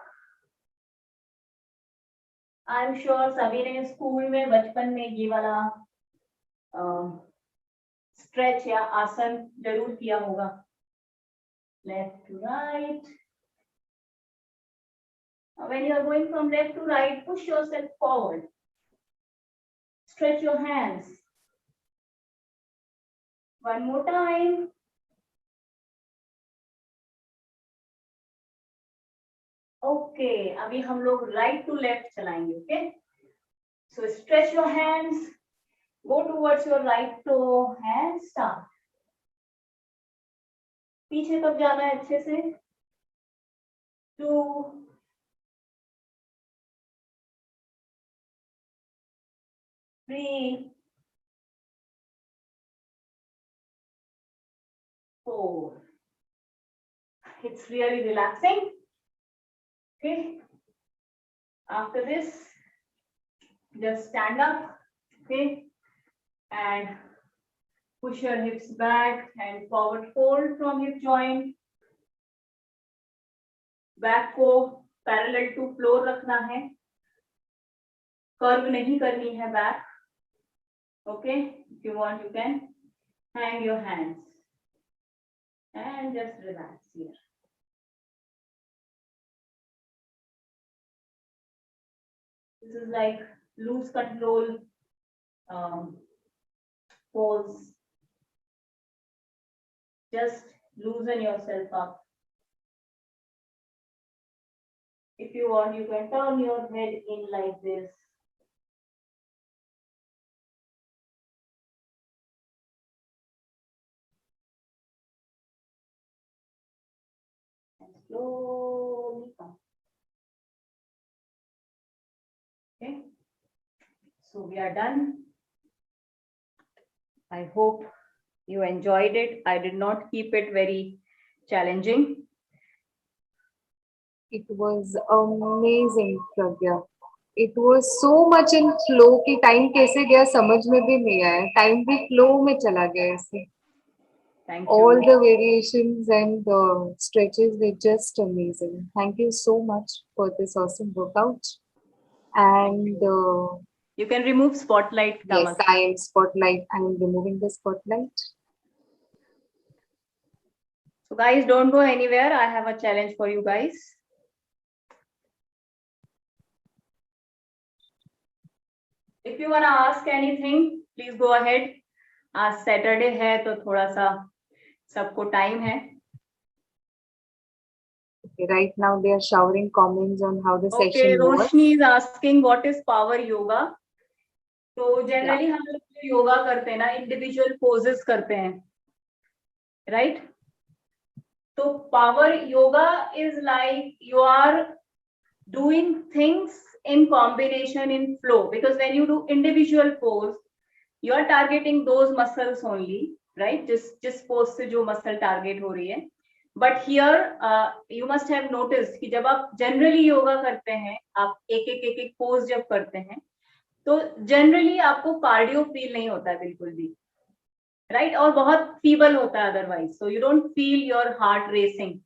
I'm sure सभी ने school में बचपन में ये वाला स्ट्रेच या आसन जरूर किया होगा. Left to right. When you are going from left to right, push yourself forward. Stretch your hands. One more time. Okay, अभी हम लोग right to left चलाएंगे, okay? So stretch your hands. Go towards your right toe and start. पीछे तक जाना है अच्छे से. 2, 3, 4. It's really relaxing. Okay. After this, just stand up. Okay. And push your hips back and forward fold from hip joint. Back को parallel to floor रखना है. Curve नहीं करनी है back. Okay, if you want, you can hang your hands and just relax here. This is like loose control pose. Just loosen yourself up. If you want, you can turn your head in like this. And slowly come. Okay. So we are done. I hope you enjoyed it. I did not keep it very challenging. It was amazing, Pragya. It was so much in flow कि time कैसे गया समझ में भी नहीं आया. Time भी flow में चला गया ऐसे. Thank All you. the variations and stretches were just amazing. Thank you so much for this awesome workout. And You can remove spotlight. yes, Kamas. I am spotlight. I am removing the spotlight. So guys, don't go anywhere. I have a challenge for you guys. If you wanna ask anything, please go ahead. आज Saturday है तो थोड़ा सा सबको time है. Okay, right now they are showering comments on how the Okay, session was. Roshni is asking what is power yoga. तो generally हम लोग जो योगा करते हैं ना, इंडिविजुअल पोजेस करते हैं, राइट? तो power yoga is like you are doing things in combination in flow, because when you do individual pose you are targeting those muscles only, right? just pose से जो muscle target हो रही है. But here you must have noticed कि जब आप generally yoga करते हैं, आप एक pose जब करते हैं तो generally आपको cardio feel नहीं होता है बिल्कुल भी, right? और बहुत feeble होता है otherwise, so you don't feel your heart racing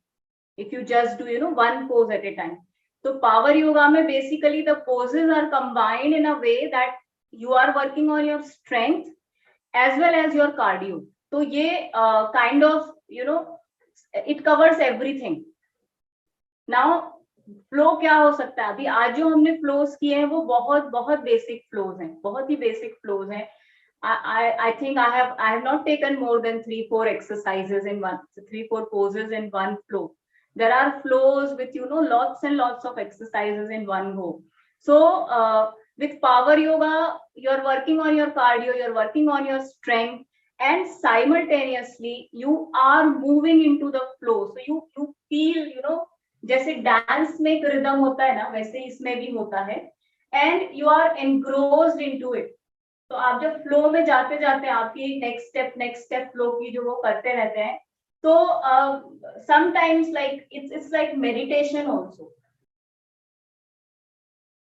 if you just do one pose at a time. So power yoga में basically the poses are combined in a way that you are working on your strength as well as your cardio. तो ये kind of it covers everything. Now flow क्या हो सकता है? अभी आज जो हमने flows किए हैं वो बहुत basic flows हैं, बहुत ही basic flows हैं. I think I have not taken more than 3-4 exercises in one, 3-4 poses in one flow. There are flows with lots and lots of exercises in one go. So with power yoga, you're working on your cardio, you're working on your strength, and simultaneously you are moving into the flow. So you feel जैसे dance में एक rhythm होता है ना, वैसे इसमें भी होता है, and you are engrossed into it. तो आप जब फ्लो में जाते जाते आपकी नेक्स्ट स्टेप फ्लो की जो वो करते रहते हैं, तो sometimes like it's like meditation also,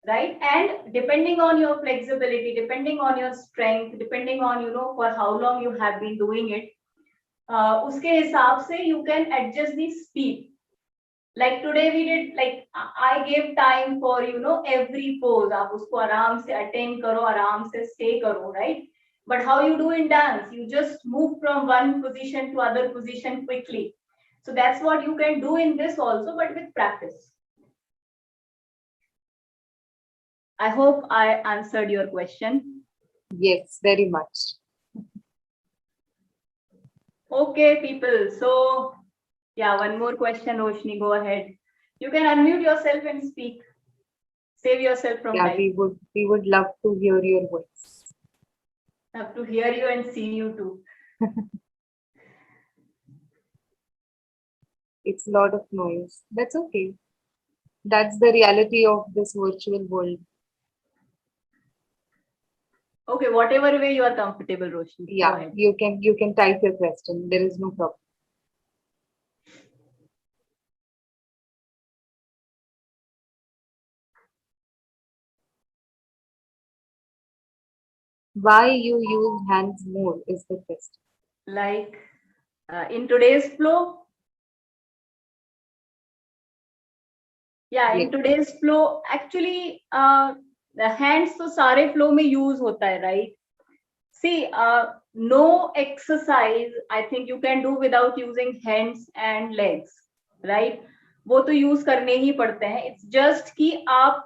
right? And depending on your flexibility, depending on your strength, depending on for how long you have been doing it, उसके हिसाब से you can adjust the speed. Like today we did, like I gave time for every pose. आप उसको आराम से attain करो, आराम से stay करो, right? But how you do in dance, you just move from one position to other position quickly. So that's what you can do in this also, but with practice. I hope I answered your question. Yes, very much. Okay, people. So yeah, one more question, Roshni, go ahead. You can unmute yourself and speak. Save yourself from Yeah, typing. we would love to hear your voice. Have to hear you and see you too. It's a lot of noise. That's okay. That's the reality of this virtual world. Okay, whatever way you are comfortable, Roshni. Yeah, Go ahead. you can type your question. There is no problem. Why you use hands more is the question. Like in today's flow. Yeah, in Yes. today's flow, actually, hands तो सारे flow में use होता है, right? See, no exercise I think you can do without using hands and legs, right? वो तो use करने ही पड़ते हैं. It's just कि आप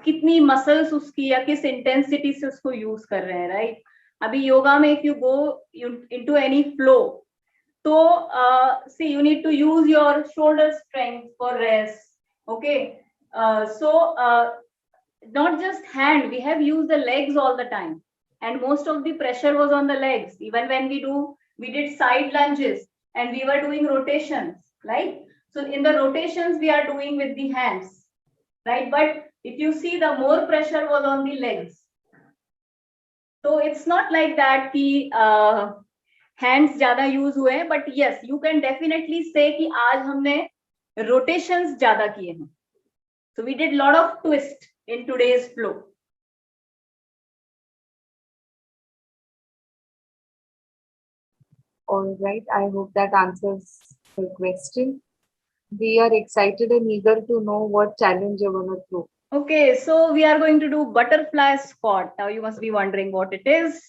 कितनी मसल्स उसकी या किस इंटेंसिटी से उसको यूज कर रहे हैं, राइट? अभी योगा में if you go into any flow, तो see you need to use your shoulder strength for rest, okay? Not just hand, we have used the legs all the time, and most of the pressure was on the legs. Even when we did side lunges and we were doing rotations, right? So in the rotations we are doing with the hands, right? But if you see, the more pressure was on the legs. So it's not like that कि hands ज्यादा use हुए हैं, but yes, you can definitely say कि आज हमने rotations ज्यादा किए हैं. So we did lot of twist in today's flow. All right, I hope that answers the question. We are excited and eager to know what challenge you're gonna throw. Okay, so we are going to do butterfly squat. Now you must be wondering what it is.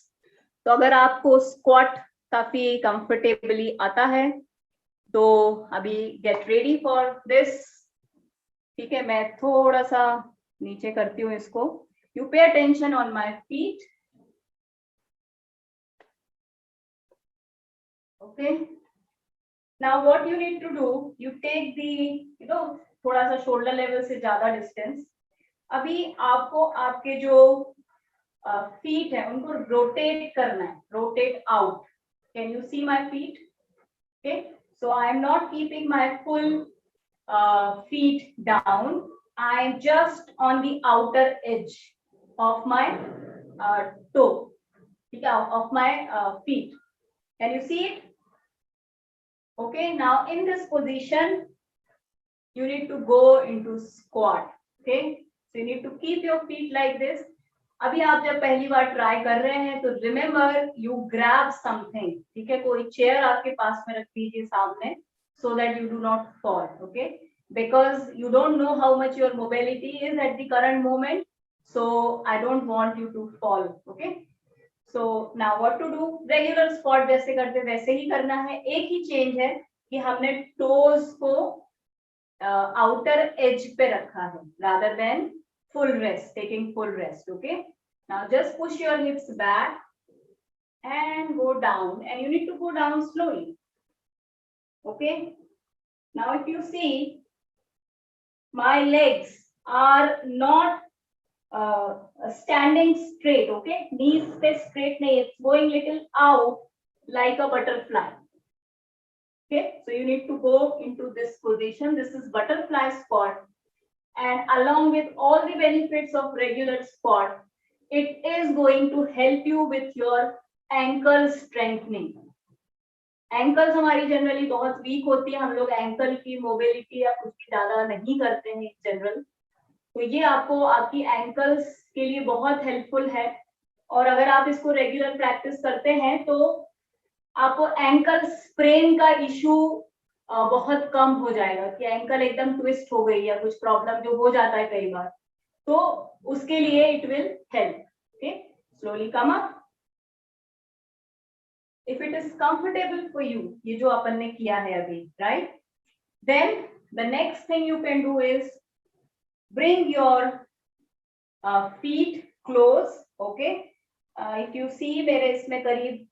तो अगर आपको squat काफी comfortably आता है, तो अभी get ready for this. ठीक है, मैं थोड़ा सा नीचे करती हूँ इसको. You pay attention on my feet. Okay. Now what you need to do, you take the, थोड़ा सा shoulder level से ज्यादा distance. अभी आपको आपके जो feet है उनको rotate करना है, rotate out. Can you see my feet? Okay. So I am not keeping my full feet down. I am just on the outer edge of my toe, of my feet. Can you see it? Okay, now in this position, you need to go into squat. Okay, so you need to keep your feet like this. अभी आप जब पहली बार try कर रहे हैं तो remember you grab something. ठीक है, कोई चेयर आपके पास में रख दीजिए सामने, so that you do not fall. Okay, because you don't know how much your mobility is at the current moment, so I don't want you to fall. Okay, so now what to do? Regular squat जैसे करते वैसे ही करना है. एक ही change है कि हमने toes को आउटर एज पे रखा है rather than full rest, taking full rest. Okay, now just push your hips back and go down, and you need to go down slowly. Okay, now if you see, my legs are not standing straight. Okay, knees stay straight nahi, it's going little out like a butterfly. Okay, so you need to go into this position. This is butterfly squat, and along with all the benefits of regular squat, it is going to help you with your ankle strengthening. Ankles हमारी generally बहुत week होती है, हम लोग ankle की mobility या कुछ भी ज्यादा नहीं करते हैं जनरल. तो ये आपको आपकी एंकल्स के लिए बहुत हेल्पफुल है, और अगर आप इसको रेगुलर प्रैक्टिस करते हैं तो आपको एंकल स्प्रेन का इशू बहुत कम हो जाएगा कि एंकल एकदम ट्विस्ट हो गई या कुछ प्रॉब्लम जो हो जाता है कई बार, तो उसके लिए it will help. Okay, slowly come up. If it is comfortable for you, ये जो अपन ने किया है अभी, right? Then the next thing you can do is bring your feet close. Okay, if you see मेरे इसमें करीब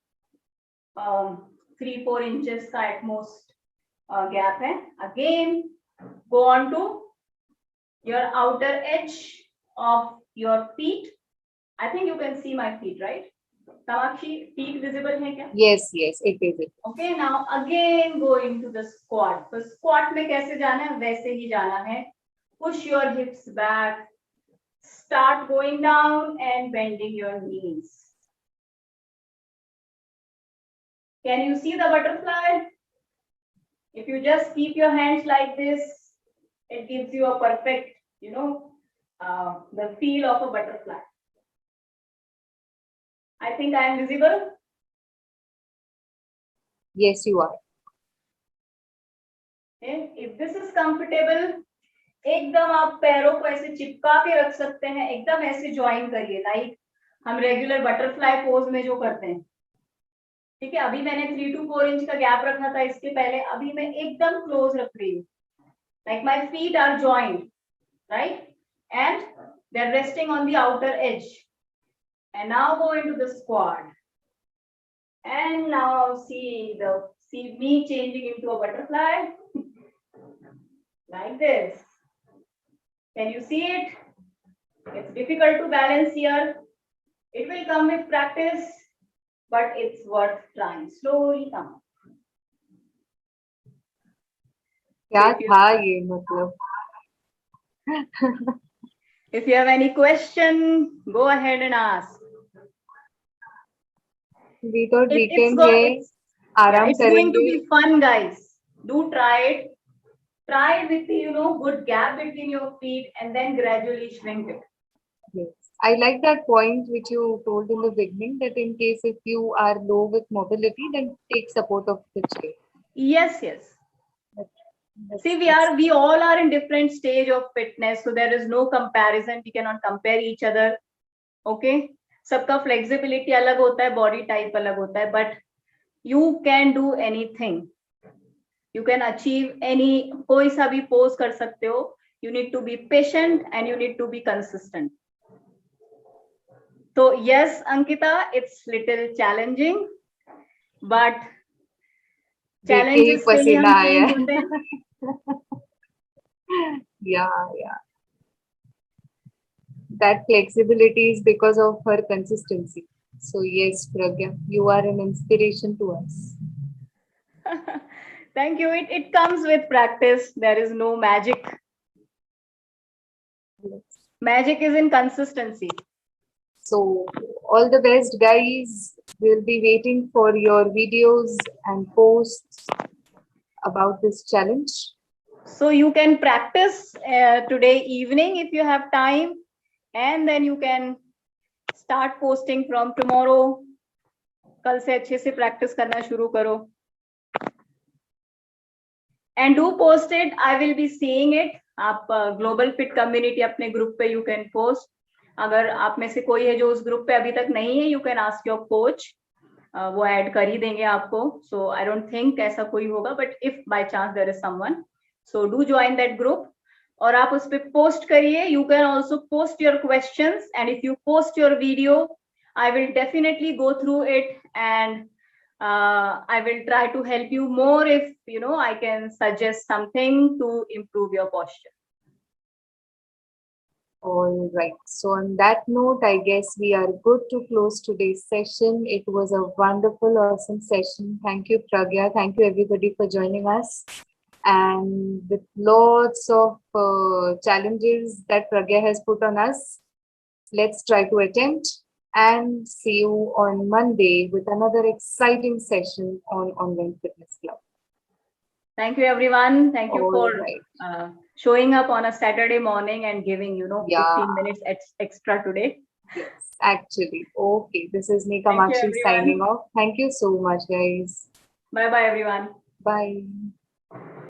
3-4 inches का at most gap है. Again, go on to your outer edge of your feet. I think you can see my feet, right? Kamakshi, feet visible है क्या? Yes, yes, it is it. Okay, now again go into the squat. तो squat में कैसे जाना है? वैसे ही जाना है. Push your hips back. Start going down and bending your knees. Can you see the butterfly? If you just keep your hands like this, it gives you a perfect, the feel of a butterfly. I think I am visible. Yes, you are. Okay. If this is comfortable, एकदम आप पैरों को ऐसे चिपका के रख सकते हैं, एकदम ऐसे ज्वाइन करिए, लाइक हम रेगुलर बटरफ्लाई पोज में जो करते हैं। ठीक है, अभी मैंने 3 to 4 इंच का गैप रखा था इसके पहले, अभी मैं एकदम क्लोज रख रही हूँ, like my feet are joint, right, and they're resting on the outer edge. And now go into the squat. And now see me changing into a butterfly. Like this. Can you see it? It's difficult to balance here. It will come with practice, but it's worth trying. Slowly come. क्या था ये मतलब? If you have any question, go ahead and ask. We thought It's weekend going, है, आराम it's going to करेंगे. be fun, guys. Do try it. Try it with the, good gap between your feet and then gradually shrink it. Yes. I like that point which you told in the beginning, that in case if you are low with mobility, then take support of the chair. Yes, yes. That's- See, that's- we all are in different stage of fitness, so there is no comparison. We cannot compare each other. Okay? सबका flexibility अलग होता है, body type अलग होता है, but you can do anything. You can achieve any, कोई सा भी pose कर सकते हो. You need to be patient and you need to be consistent. So yes, Ankita, it's little challenging, but देख के ही challenges के लिए हम पसीना आया trained होते हैं. yeah. That flexibility is because of her consistency. So yes, Pragya, you are an inspiration to us. Thank you. It comes with practice. There is no magic. Yes. Magic is in consistency. So all the best, guys. We'll be waiting for your videos and posts about this challenge. So you can practice today evening if you have time, and then you can start posting from tomorrow. कल से अच्छे से practice करना शुरू करो. And do post it. I will be seeing it. आप Global Fit Community अपने group पे you can post. अगर आप में से कोई है जो उस ग्रुप पे अभी तक नहीं है, you can ask your coach. वो ऐड कर ही देंगे आपको. So I don't think ऐसा कोई होगा, but if by chance there is someone, so do join that group. और आप उस पे post करिए. You can also post your questions, and if you post your video, I will definitely go through it, and I will try to help you more if I can suggest something to improve your posture. All right. So on that note, I guess we are good to close today's session. It was a wonderful, awesome session. Thank you, Pragya. Thank you, everybody, for joining us. And with lots of challenges that Pragya has put on us, let's try to attempt and see you on Monday with another exciting session on Online Fitness Club. Thank you, everyone. Thank you All for right. showing up on a Saturday morning and giving 15 minutes extra today. Yes, actually. Okay, this is Thank you, Nikamashi everyone. signing off. Thank you so much, guys. Bye bye, everyone. Bye.